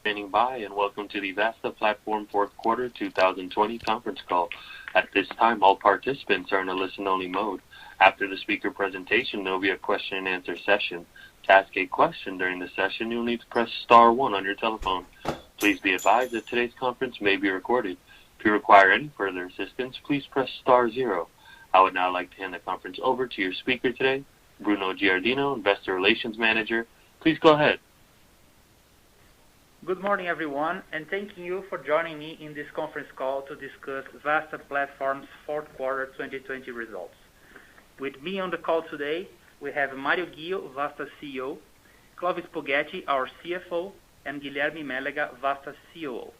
standing by, and welcome to the Vasta Platform Fourth Quarter 2020 conference call. At this time, all participants are in a listen-only mode. After the speaker presentation, there will be a question-and-answer session. To ask a question during the session, you'll need to press star 1 on your telephone. Please be advised that today's conference may be recorded. If you require any further assistance, please press star 0. I would now like to hand the conference over to your speaker today, Bruno Giardino, Investor Relations Manager. Please go ahead. Good morning, everyone, and thank you for joining me in this conference call to discuss Vasta Platform's fourth quarter 2020 results. With me on the call today, we have Mario Ghio, Vasta CEO, Clovis Poggetti, our CFO, and Guilherme Mélega, Vasta COO.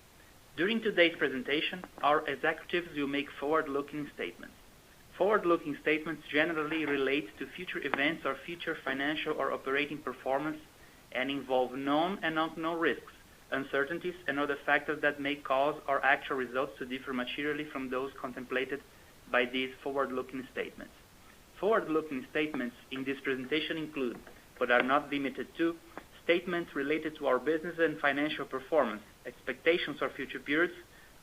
During today's presentation, our executives will make forward-looking statements. Forward-looking statements generally relate to future events or future financial or operating performance and involve known and unknown risks, uncertainties, and other factors that may cause our actual results to differ materially from those contemplated by these forward-looking statements. Forward-looking statements in this presentation include, but are not limited to, statements related to our business and financial performance, expectations for future periods,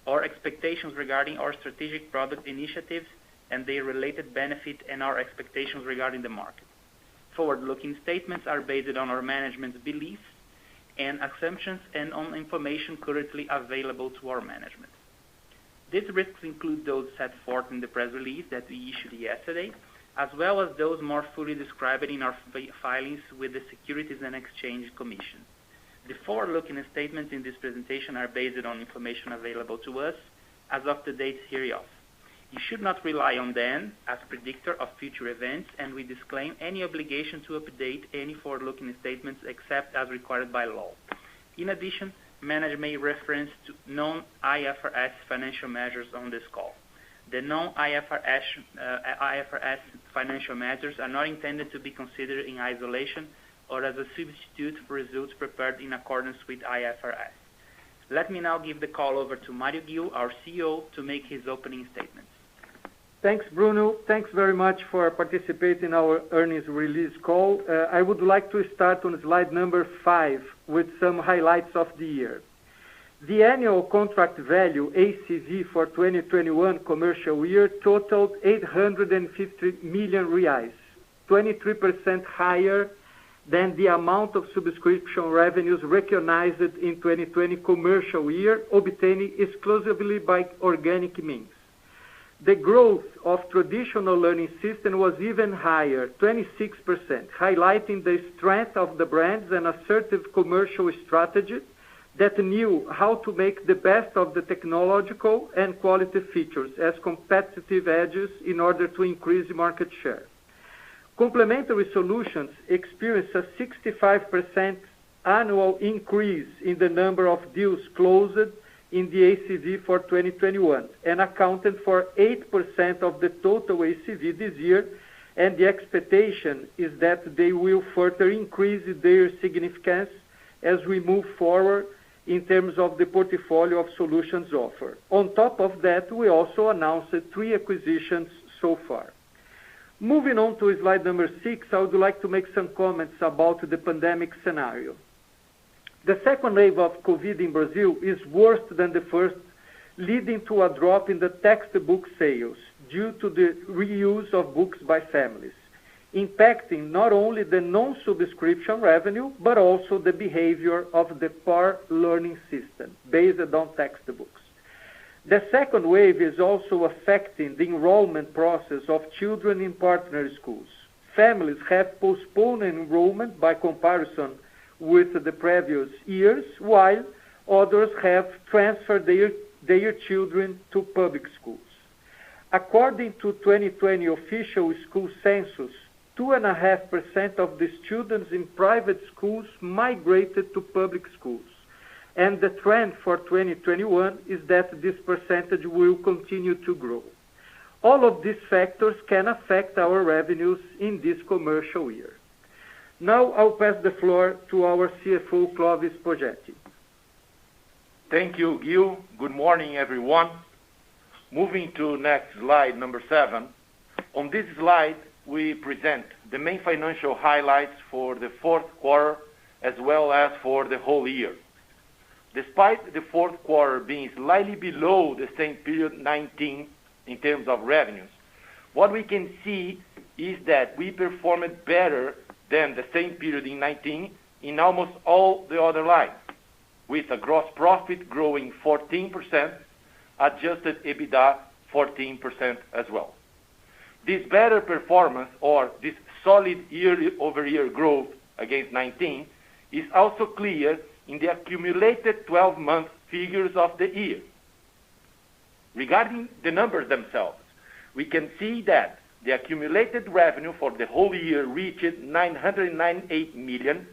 or expectations regarding our strategic product initiatives and their related benefit and our expectations regarding the market. Forward-looking statements are based on our management's beliefs and assumptions and on information currently available to our management. These risks include those set forth in the press release that we issued yesterday, as well as those more fully described in our filings with the Securities and Exchange Commission. The forward-looking statements in this presentation are based on information available to us as of the date hereof. You should not rely on them as predictor of future events, and we disclaim any obligation to update any forward-looking statements except as required by law. In addition, management may reference to non-IFRS financial measures on this call. The non-IFRS financial measures are not intended to be considered in isolation or as a substitute for results prepared in accordance with IFRS. Let me now give the call over to Mario Ghio, our CEO, to make his opening statements. Thanks, Bruno. Thanks very much for participating in our earnings release call. I would like to start on slide number 5 with some highlights of the year. The annual contract value, ACV, for 2021 commercial year totaled 850 million reais, 23% higher than the amount of subscription revenues recognized in 2020 commercial year, obtained exclusively by organic means. The growth of traditional learning system was even higher, 26%, highlighting the strength of the brands and assertive commercial strategy that knew how to make the best of the technological and quality features as competitive edges in order to increase market share. Complementary solutions experienced a 65% annual increase in the number of deals closed in the ACV for 2021 and accounted for 8% of the total ACV this year, and the expectation is that they will further increase their significance as we move forward in terms of the portfolio of solutions offered. On top of that, we also announced 3 acquisitions so far. Moving on to slide number 6, I would like to make some comments about the pandemic scenario. The second wave of COVID in Brazil is worse than the first, leading to a drop in the textbook sales due to the reuse of books by families, impacting not only the non-subscription revenue, but also the behavior of the PAR learning system based on textbooks. The second wave is also affecting the enrollment process of children in partner schools. Families have postponed enrollment by comparison with the previous years, while others have transferred their children to public schools. According to 2020 official school census, 2.5% of the students in private schools migrated to public schools, and the trend for 2021 is that this percentage will continue to grow. All of these factors can affect our revenues in this commercial year. Now I'll pass the floor to our CFO, Clovis Poggetti. Thank you, Ghio. Good morning, everyone. Moving to next slide, number 7. On this slide, we present the main financial highlights for the fourth quarter as well as for the whole year. despite the fourth quarter being slightly below the same period 19 in terms of revenues, what we can see is that we performed better than the same period in 19 in almost all the other lines, with a gross profit growing 14%, adjusted EBITDA 14% as well. This better performance, or this solid year-over-year growth against 19, is also clear in the accumulated 12-month figures of the year. Regarding the numbers themselves, we can see that the accumulated revenue for the whole year reached 998 million,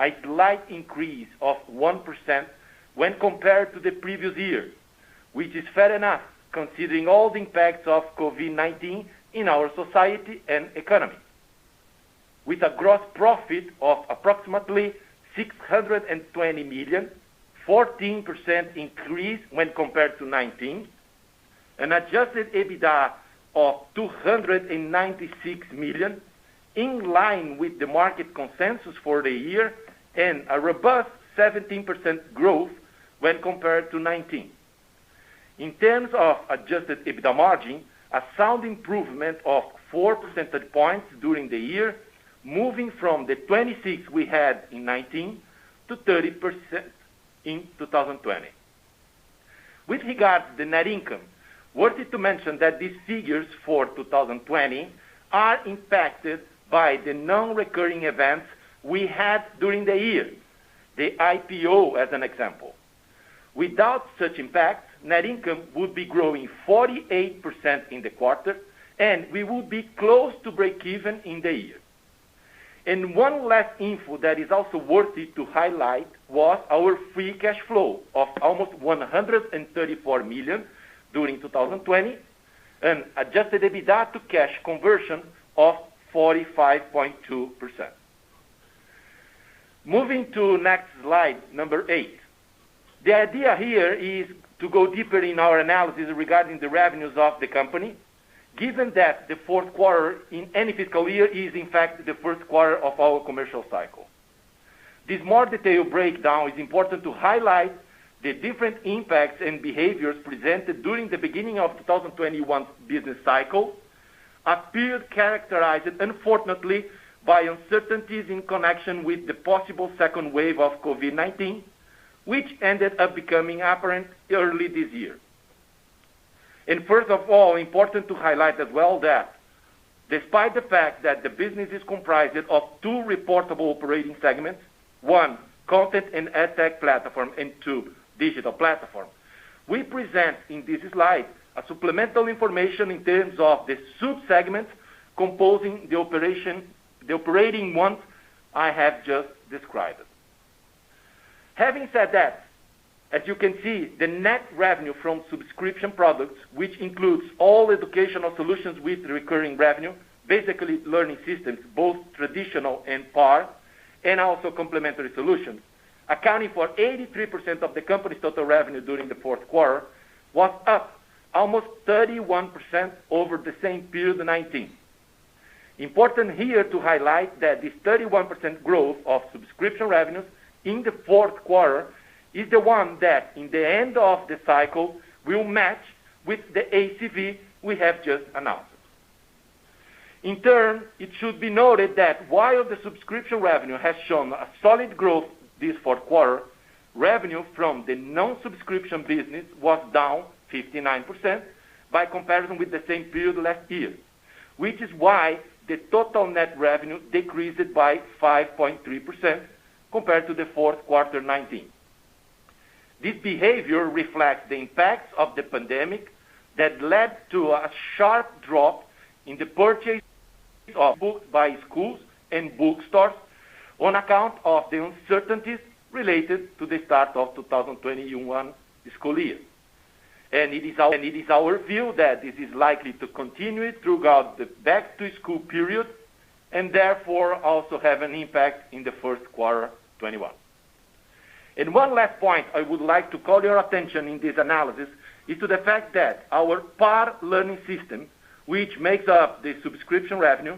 a slight increase of 1% when compared to the previous year, which is fair enough considering all the impacts of COVID-19 in our society and economy. With a gross profit of approximately 620 million, 14% increase when compared to 19, an adjusted EBITDA of 296 million, in line with the market consensus for the year, and a robust 17% growth when compared to 19. In terms of adjusted EBITDA margin, a sound improvement of 4 percentage points during the year, moving from the 26 we had in 19 to 30% in 2020. With regard to the net income, worth it to mention that these figures for 2020 are impacted by the non-recurring events we had during the year, the IPO as an example. Without such impact, net income would be growing 48% in the quarter, and we would be close to break-even in the year. And one last info that is also worthy to highlight was our free cash flow of almost 134 million during 2020, an adjusted EBITDA to cash conversion of 45.2%. Moving to next slide, number 8. The idea here is to go deeper in our analysis regarding the revenues of the company, given that the fourth quarter in any fiscal year is in fact the first quarter of our commercial cycle. This more detailed breakdown is important to highlight the different impacts and behaviors presented during the beginning of 2021 business cycle, a period characterized, unfortunately, by uncertainties in connection with the possible second wave of COVID-19, which ended up becoming apparent early this year. And first of all, important to highlight as well that despite the fact that the business is comprised of two reportable operating segments, one, content and edtech platform, and two, digital platform, we present in this slide a supplemental information in terms of the sub-segments composing the operating ones I have just described. Having said that, as you can see, the net revenue from subscription products, which includes all educational solutions with recurring revenue, basically learning systems, both traditional and PAR, and also complementary solutions, accounting for 83% of the company's total revenue during the fourth quarter, was up almost 31% over the same period in 19. Important here to highlight that this 31% growth of subscription revenues in the fourth quarter is the one that, in the end of the cycle, will match with the ACV we have just announced. In turn, it should be noted that while the subscription revenue has shown a solid growth this fourth quarter, revenue from the non-subscription business was down 59% by comparison with the same period last year, which is why the total net revenue decreased by 5.3% compared to the fourth quarter 19. This behavior reflects the impacts of the pandemic that led to a sharp drop in the purchase of books by schools and bookstores on account of the uncertainties related to the start of 2021 school year. And it is our view that this is likely to continue throughout the back-to-school period and therefore also have an impact in the first quarter 21. And one last point I would like to call your attention in this analysis is to the fact that our PAR learning system, which makes up the subscription revenue,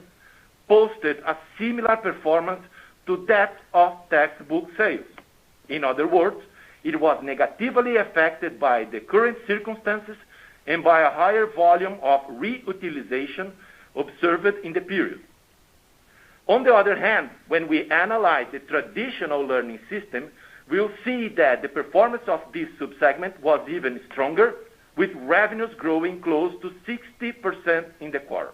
posted a similar performance to that of textbook sales. In other words, it was negatively affected by the current circumstances and by a higher volume of reutilization observed in the period. On the other hand, when we analyze the traditional learning system, we'll see that the performance of this subsegment was even stronger, with revenues growing close to 60% in the quarter.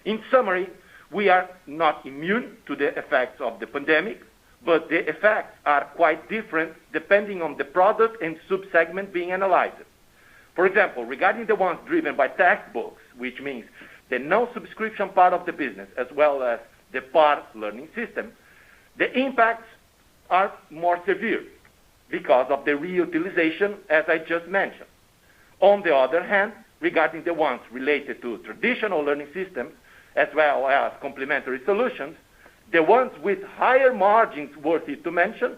In summary, we are not immune to the effects of the pandemic, but the effects are quite different depending on the product and subsegment being analyzed. For example, regarding the ones driven by textbooks, which means the non-subscription part of the business, as well as the PAR learning system, the impacts are more severe because of the reutilization, as I just mentioned. On the other hand, regarding the ones related to traditional learning systems, as well as complementary solutions, the ones with higher margins worthy to mention,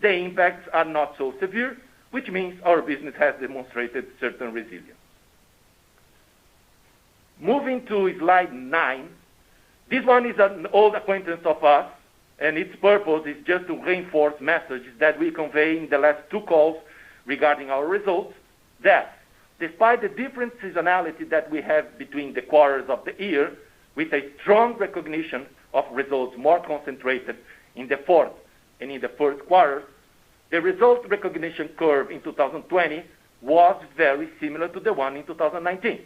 the impacts are not so severe, which means our business has demonstrated certain resilience. Moving to slide 9, this one is an old acquaintance of us, and its purpose is just to reinforce messages that we convey in the last 2 calls regarding our results, that despite the different seasonality that we have between the quarters of the year, with a strong recognition of results more concentrated in the fourth and in the first quarter, the result recognition curve in 2020 was very similar to the one in 2019.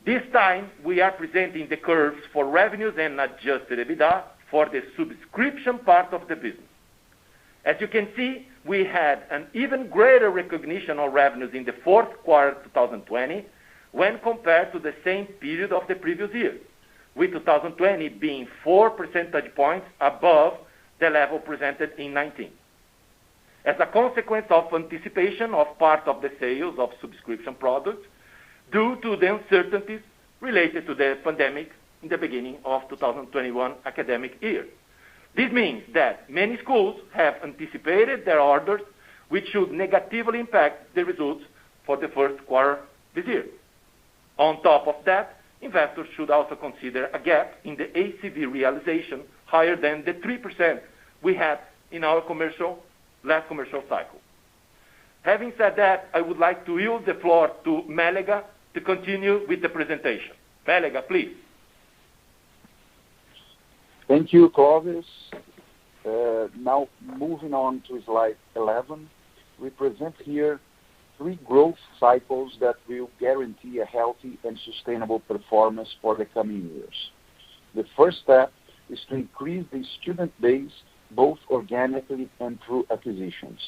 This time, we are presenting the curves for revenues and adjusted EBITDA for the subscription part of the business. As you can see, we had an even greater recognition of revenues in the fourth quarter 2020 when compared to the same period of the previous year, with 2020 being 4 percentage points above the level presented in 2019. As a consequence of anticipation of part of the sales of subscription products due to the uncertainties related to the pandemic in the beginning of 2021 academic year. This means that many schools have anticipated their orders, which should negatively impact the results for the first quarter this year. On top of that, investors should also consider a gap in the ACV realization higher than the 3% we had in our last commercial cycle. Having said that, I would like to yield the floor to Melega to continue with the presentation. Melega, please. Thank you, Clovis. Now moving on to slide 11, we present here 3 growth cycles that will guarantee a healthy and sustainable performance for the coming years. The first step is to increase the student base both organically and through acquisitions.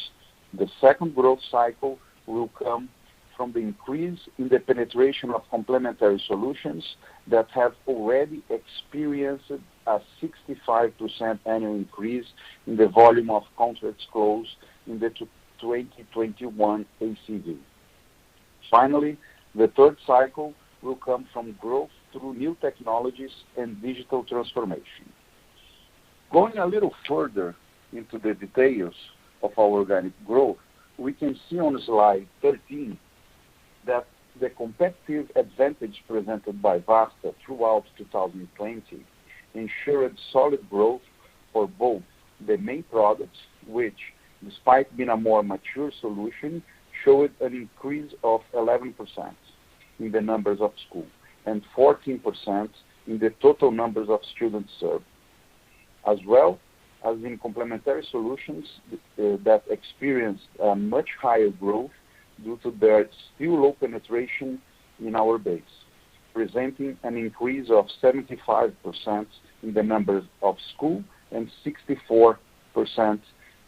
The second growth cycle will come from the increase in the penetration of complementary solutions that have already experienced a 65% annual increase in the volume of contracts closed in the 2021 ACV. Finally, the third cycle will come from growth through new technologies and digital transformation. Going a little further into the details of our organic growth, we can see on slide 13 that the competitive advantage presented by Vasta throughout 2020 ensured solid growth for both the main products, which, despite being a more mature solution, showed an increase of 11% in the numbers of schools and 14% in the total numbers of students served, as well as in complementary solutions that experienced a much higher growth due to their still low penetration in our base, presenting an increase of 75% in the numbers of schools and 64%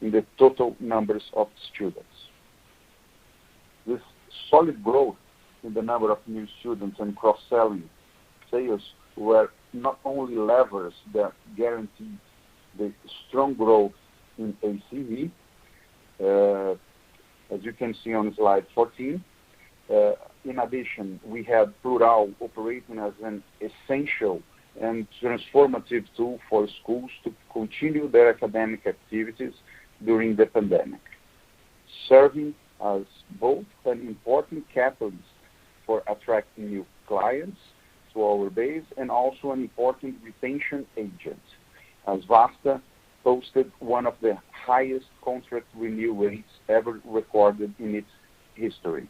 in the total numbers of students. This solid growth in the number of new students and cross-selling sales were not only levers that guaranteed the strong growth in ACV, as you can see on slide 14. In addition, we had Plural operating as an essential and transformative tool for schools to continue their academic activities during the pandemic, serving as both an important catalyst for attracting new clients to our base and also an important retention agent, as Vasta posted one of the highest contract renewal rates ever recorded in its history.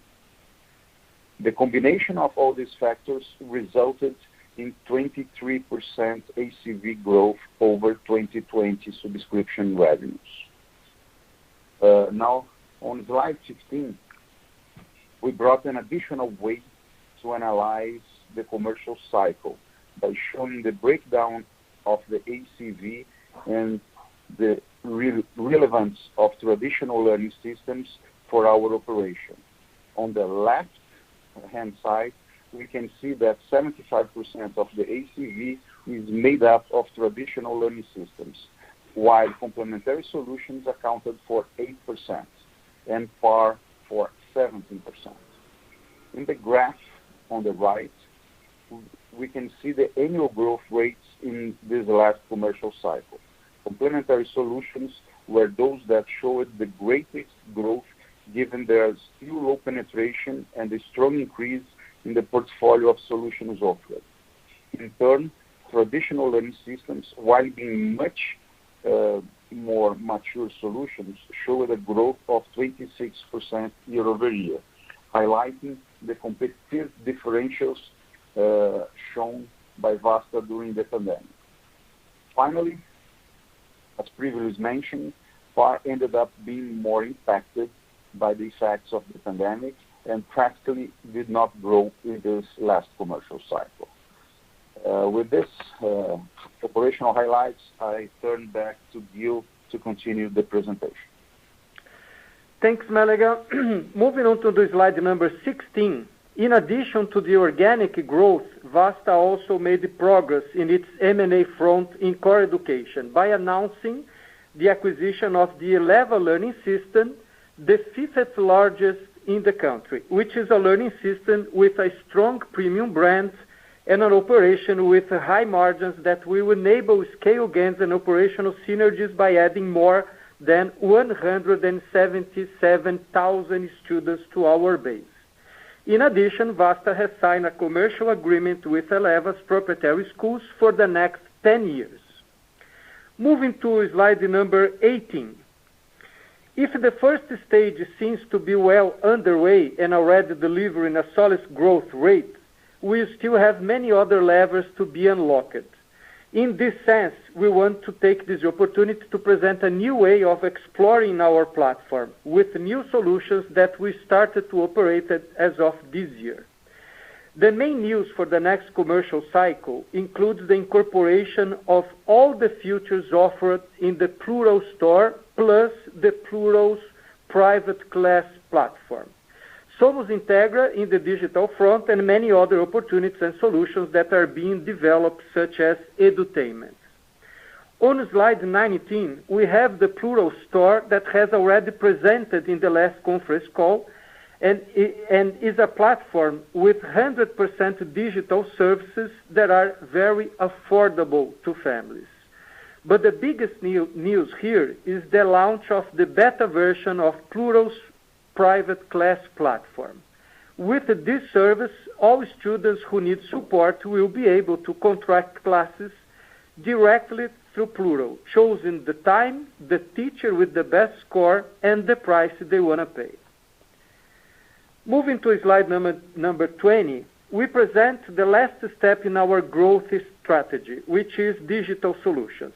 The combination of all these factors resulted in 23% ACV growth over 2020 subscription revenues. Now, on slide 15, we brought an additional way to analyze the commercial cycle by showing the breakdown of the ACV and the relevance of traditional learning systems for our operation. On the left-hand side, we can see that 75% of the ACV is made up of traditional learning systems, while complementary solutions accounted for 8% and PAR for 17%. In the graph on the right, we can see the annual growth rates in this last commercial cycle. Complementary solutions were those that showed the greatest growth given their still low penetration and a strong increase in the portfolio of solutions offered. In turn, traditional learning systems, while being much more mature solutions, showed a growth of 26% year over year, highlighting the competitive differentials shown by Vasta during the pandemic. Finally, as previously mentioned, PAR ended up being more impacted by the effects of the pandemic and practically did not grow in this last commercial cycle. With this operational highlights, I turn back to Gil to continue the presentation. Thanks, Melega. Moving on to the slide number 16. In addition to the organic growth, Vasta also made progress in its M&A front in core education by announcing the acquisition of the Eleva learning system, the fifth largest in the country, which is a learning system with a strong premium brand and an operation with high margins that will enable scale gains and operational synergies by adding more than 177,000 students to our base. In addition, Vasta has signed a commercial agreement with Eleva's proprietary schools for the next 10 years. Moving to slide number 18. If the first stage seems to be well underway and already delivering a solid growth rate, we still have many other levers to be unlocked. In this sense, we want to take this opportunity to present a new way of exploring our platform with new solutions that we started to operate as of this year. The main news for the next commercial cycle includes the incorporation of all the features offered in the Plural store plus the Plural's private class platform. Somos Integra in the digital front and many other opportunities and solutions that are being developed, such as edutainment. On slide 19, we have the Plural store that has already presented in the last conference call and is a platform with 100% digital services that are very affordable to families. But the biggest news here is the launch of the beta version of Plural's private class platform. With this service, all students who need support will be able to contract classes directly through Plural, choosing the time, the teacher with the best score, and the price they want to pay. Moving to slide number 20, we present the last step in our growth strategy, which is digital solutions.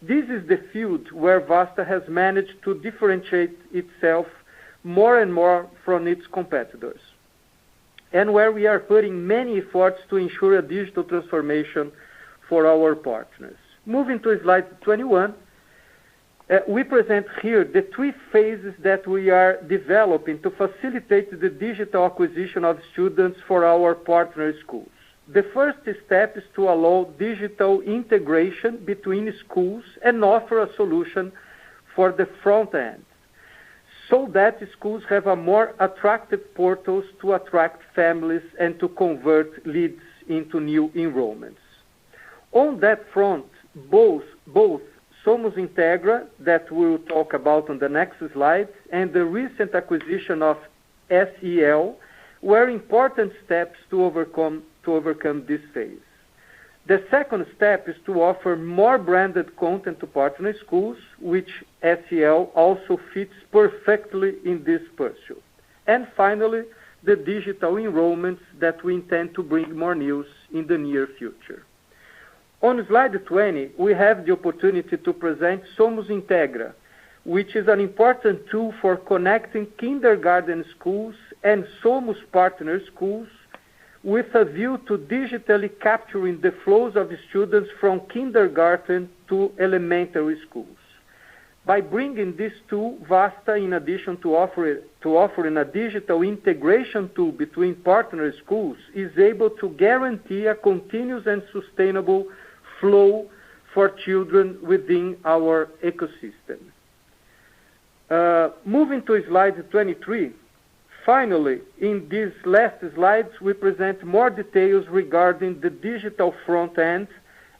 This is the field where Vasta has managed to differentiate itself more and more from its competitors, and where we are putting many efforts to ensure a digital transformation for our partners. Moving to slide 21, we present here the three phases that we are developing to facilitate the digital acquisition of students for our partner schools. The first step is to allow digital integration between schools and offer a solution for the front end, so that schools have a more attractive portals to attract families and to convert leads into new enrollments. On that front, both Somos Integra, that we'll talk about on the next slide, and the recent acquisition of SEL were important steps to overcome this phase. The second step is to offer more branded content to partner schools, which SEL also fits perfectly in this pursuit. And finally, the digital enrollments that we intend to bring more news in the near future. On slide 20, we have the opportunity to present Somos Integra, which is an important tool for connecting kindergarten schools and Somos partner schools with a view to digitally capturing the flows of students from kindergarten to elementary schools. By bringing this tool, Vasta, in addition to offering a digital integration tool between partner schools, is able to guarantee a continuous and sustainable flow for children within our ecosystem. Moving to slide 23, finally, in these last slides, we present more details regarding the digital front end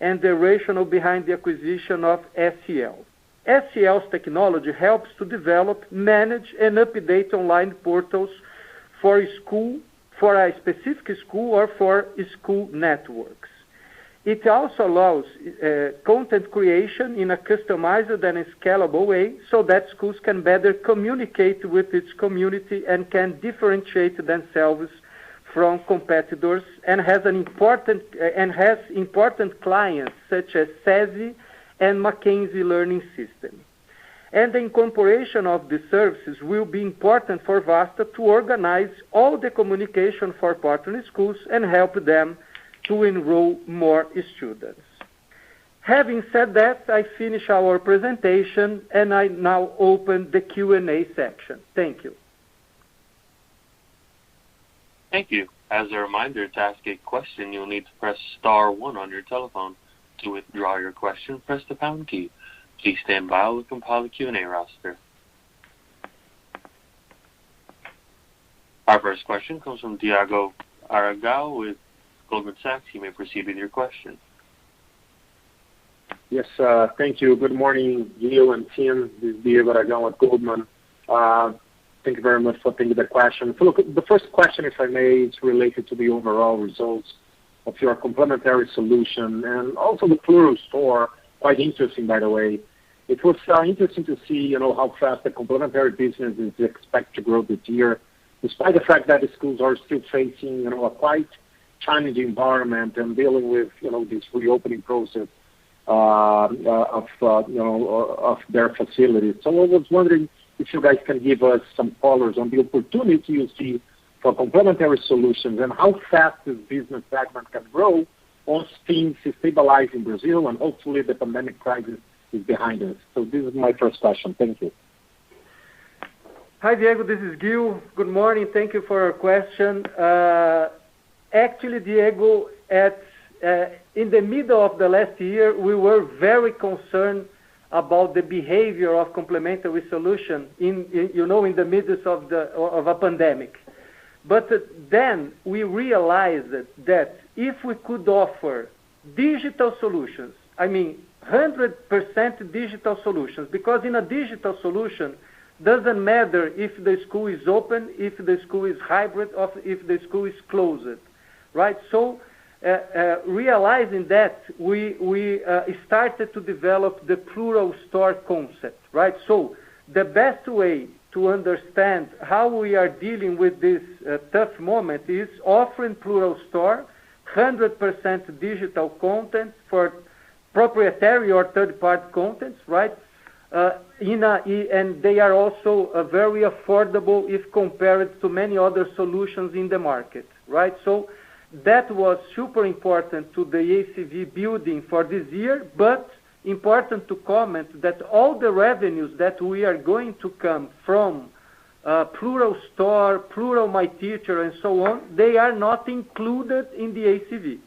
and the rationale behind the acquisition of SEL. SEL's technology helps to develop, manage, and update online portals for a specific school or for school networks. It also allows content creation in a customized and scalable way so that schools can better communicate with its community and can differentiate themselves from competitors, and has important clients such as SESI and Mackenzie Learning System. And the incorporation of the services will be important for Vasta to organize all the communication for partner schools and help them to enroll more students. Having said that, I finish our presentation and I now open the Q&A section. Thank you. Thank you. As a reminder, to ask a question, you'll need to press *1 on your telephone. To withdraw your question, press the # key. Please stand by while we compile the Q&A roster. Our first question comes from Diego Aragao with Goldman Sachs. You may proceed with your question. Yes, thank you. Good morning, Gil and team. This is Diego Aragao at Goldman. Thank you very much for taking the question. So look, the first question, if I may, is related to the overall results of your complementary solution and also the plural store. Quite interesting, by the way. It was interesting to see, how fast the complementary business is expected to grow this year, despite the fact that the schools are still facing, a quite challenging environment and dealing with, this reopening process of their facilities. So I was wondering if you guys can give us some colors on the opportunity you see for complementary solutions and how fast this business segment can grow once things stabilize in Brazil and hopefully the pandemic crisis is behind us. So this is my first question. Thank you. Hi, Diego. This is Gil. Good morning. Thank you for your question. Actually, Diego, in the middle of the last year, we were very concerned about the behavior of complementary solution in the midst of a pandemic. But then we realized that if we could offer digital solutions, 100% digital solutions, because in a digital solution, doesn't matter if the school is open, if the school is hybrid, or if the school is closed, right? So realizing that, we started to develop the plural store concept, right? So the best way to understand how we are dealing with this tough moment is offering plural store, 100% digital content for proprietary or third-party contents, right? And they are also very affordable if compared to many other solutions in the market, right? So that was super important to the ACV building for this year, but important to comment that all the revenues that we are going to come from plural store, plural my teacher, and so on, they are not included in the ACV.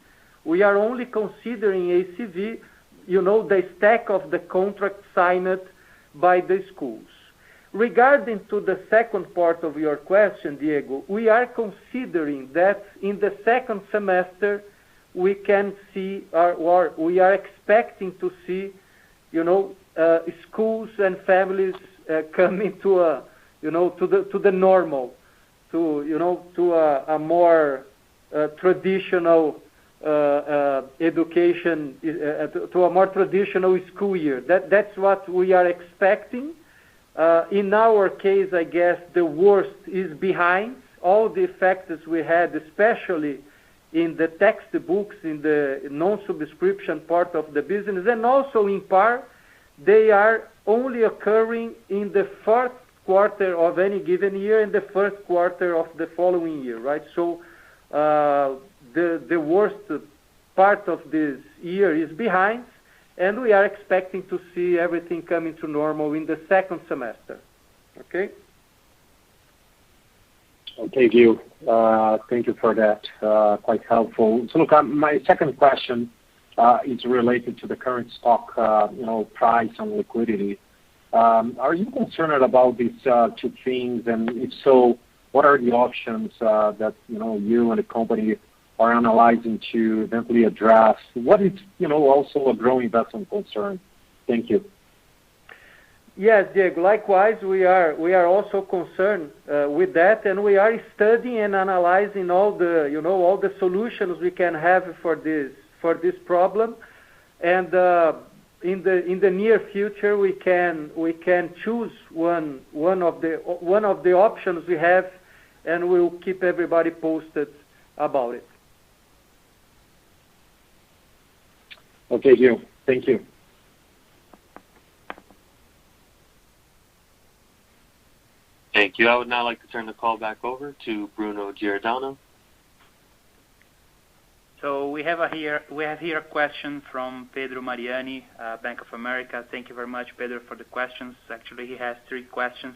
We are only considering ACV, the stack of the contract signed by the schools. Regarding to the second part of your question, Diego, we are considering that in the second semester we can see, or we are expecting to see, schools and families coming to the normal, to a more traditional education, to a more traditional school year. That's what we are expecting. In our case, I guess the worst is behind. All the factors we had, especially in the textbooks, in the non-subscription part of the business, and also in par, they are only occurring in the fourth quarter of any given year and the first quarter of the following year, right? So the worst part of this year is behind, and we are expecting to see everything coming to normal in the second semester. Okay? Okay, Gil. Thank you for that. Quite helpful. So look, my second question is related to the current stock, price and liquidity. Are you concerned about these two things? And if so, what are the options that you and the company are analyzing to eventually address? What is also a growing investment concern? Thank you. Yes, Diego. Likewise, we are also concerned with that, and we are studying and analyzing all the solutions we can have for this problem. And in the near future, we can choose one of the options we have, and we'll keep everybody posted about it. Okay, Gil. Thank you. Thank you. I would now like to turn the call back over to Bruno Giordano. So we have here a question from Pedro Mariani, Bank of America. Thank you very much, Pedro, for the questions. Actually, he has 3 questions.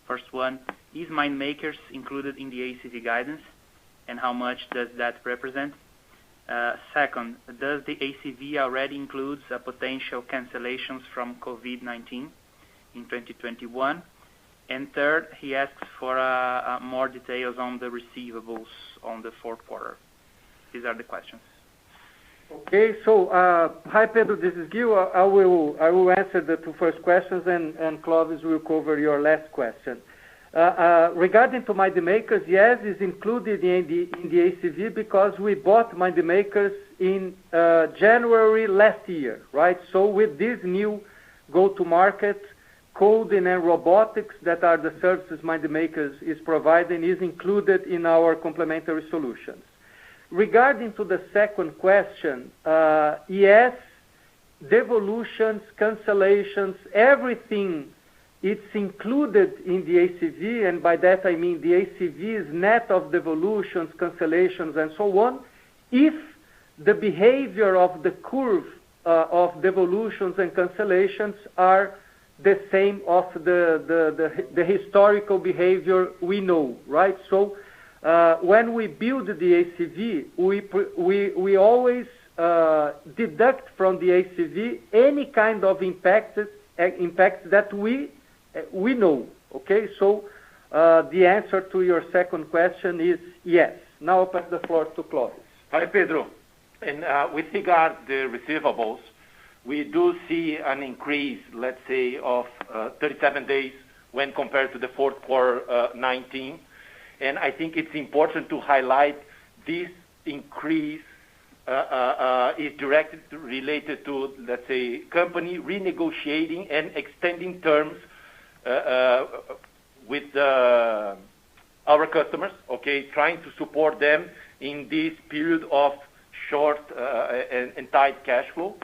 First one, is Mind Makers included in the ACV guidance, and how much does that represent? Second, does the ACV already includes potential cancellations from COVID-19 in 2021? And third, he asks for more details on the receivables on the fourth quarter. These are the questions. Okay, so hi Pedro, this is Gil. I will answer the 2 first questions, and Clovis will cover your last question. Regarding to Mind Makers, yes, it's included in the ACV because we bought Mind Makers in January last year, right? So with this new go-to-market, coding and robotics that are the services Mind Makers is providing is included in our complementary solutions. Regarding to the second question, yes, devolutions, cancellations, everything, it's included in the ACV, and by that I mean the ACV is net of devolutions, cancellations, and so on, if the behavior of the curve of devolutions and cancellations are the same of the historical behavior we know, right? So when we build the ACV, we always deduct from the ACV any kind of impact that we know. Okay, so the answer to your second question is yes. Now I'll pass the floor to Clovis. Hi, Pedro. And with regard to the receivables, we do see an increase, let's say, of 37 days when compared to the fourth quarter 19. And I think it's important to highlight this increase is directly related to, let's say, company renegotiating and extending terms with our customers, okay, trying to support them in this period of short and tight cash flow.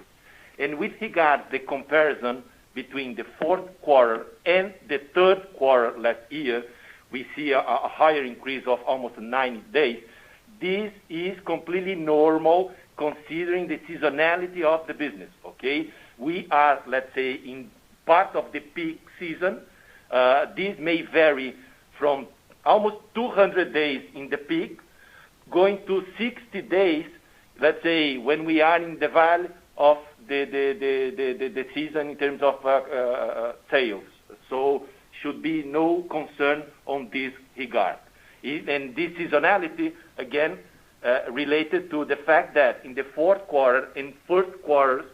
And with regard to the comparison between the fourth quarter and the third quarter last year, we see a higher increase of almost 90 days. This is completely normal considering the seasonality of the business, okay? We are, let's say, in part of the peak season. This may vary from almost 200 days in the peak, going to 60 days, let's say, when we are in the valley of the season in terms of sales. So should be no concern on this regard. And this seasonality, again, related to the fact that in the fourth quarter and first quarters,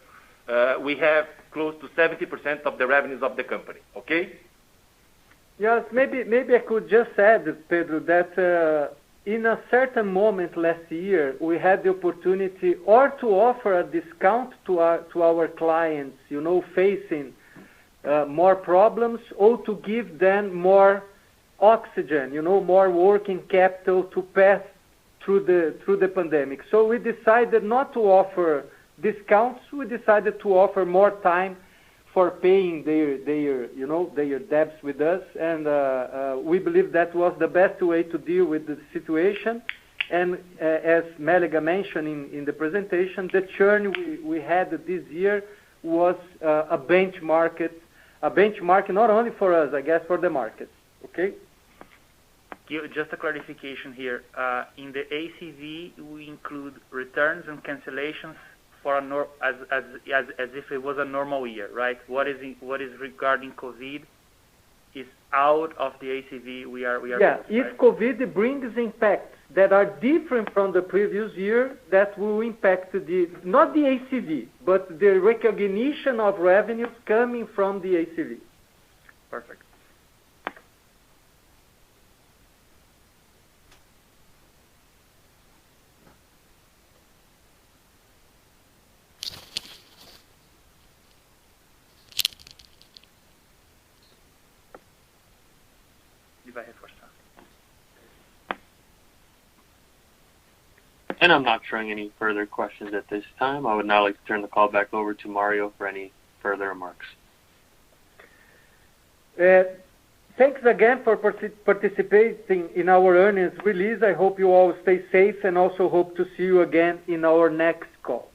we have close to 70% of the revenues of the company, okay? Yes, maybe I could just add, Pedro, that in a certain moment last year, we had the opportunity or to offer a discount to our clients, facing more problems, or to give them more oxygen, more working capital to pass through the pandemic. So we decided not to offer discounts. We decided to offer more time for paying their debts with us, and we believe that was the best way to deal with the situation. And as Mélega mentioned in the presentation, the churn we had this year was a benchmark not only for us, I guess, for the market. Okay. Just a clarification here. In the ACV, we include returns and cancellations for as if it was a normal year, right? What is regarding COVID is out of the ACV. We are yeah. If right? COVID brings impacts that are different from the previous year, that will impact not the ACV, but the recognition of revenues coming from the ACV. Perfect. And I'm not showing any further questions at this time. I would now like to turn the call back over to Mario for any further remarks. Thanks again for participating in our earnings release. I hope you all stay safe and also hope to see you again in our next call.